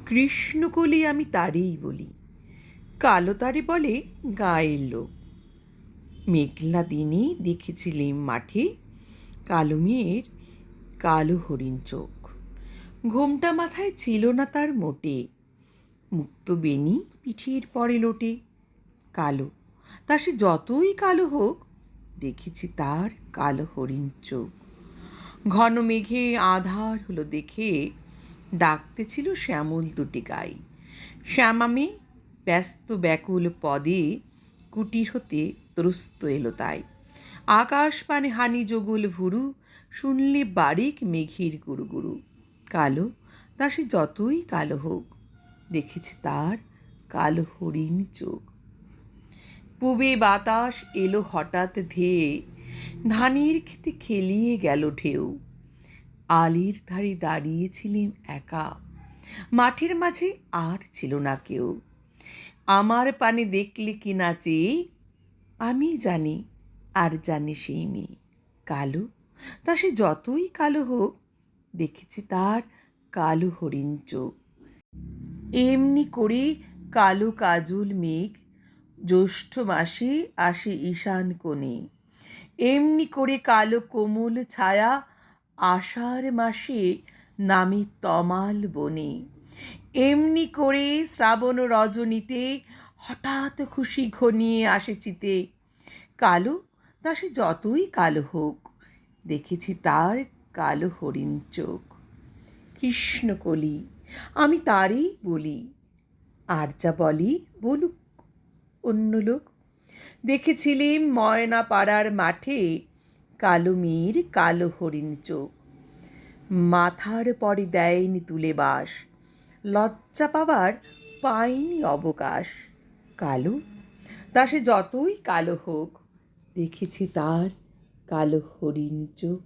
কৃষ্ণকলি আমি তারেই বলি, কালো তারে বলে গায়ের লোক। মেঘলা দিনে দেখেছিলেম মাঠে কালো মেয়ের কালো হরিণ চোখ। ঘোমটা মাথায় ছিল না তার মোটে, মুক্ত বেনি পিঠের পরে লোটে। কালো, তা সে যতই কালো হোক, দেখেছি তার কালো হরিণ চোখ। ঘন মেঘে আধার হলো দেখে ডাকতেছিল শ্যামল দুটি গাই। শ্যামামে ব্যস্ত ব্যাকুল পদে কুটির হতে ত্রস্ত এলো তাই। আকাশ পানে হানি যোগুল ভুরু, শুনলে বারিক মেঘের গুরু গুরু। কালো, তা সে যতই কালো হোক, দেখেছি তার কালো হরিণ চোখ। পূবে বাতাস এলো হঠাৎ ধেয়ে, ধানের খেতে খেলিয়ে গেল ঢেউ। আলির ধারে দাঁড়িয়েছিলেম একা, মাঠের মাঝে আর ছিল না কেউ। আমার পানে দেখলে কি না চেয়ে, আমি জানি আর জানি সেই মেয়ে। কালো, তা সে যতই কালো হোক, দেখেছি তার কালো হরিণ চোখ। এমনি করে কালো কাজল মেঘ জ্যৈষ্ঠ মাসে আসে ঈশান কোণে। এমনি করে কালো কোমল ছায়া আষাঢ় মাসে নামে তমাল বনে। এমনি করে শ্রাবণ রজনীতে হঠাৎ খুশি ঘনিয়ে আসে চিতে। কালো, তা সে যতই কালো হোক, দেখেছি তার কালো হরিণ চোখ। কৃষ্ণকলি আমি তারেই বলি, আর যা বলি বলুক অন্য লোক। দেখেছিলেম ময়না পাড়ার মাঠে কালো মেয়ের কালো হরিণ চোখ। মাথার পরে দেয়নি তুলে বাস, লজ্জা পাবার পায়নি অবকাশ। কালো, তা সে যতই কালো হোক, দেখেছি তার কালো হরিণ চোখ।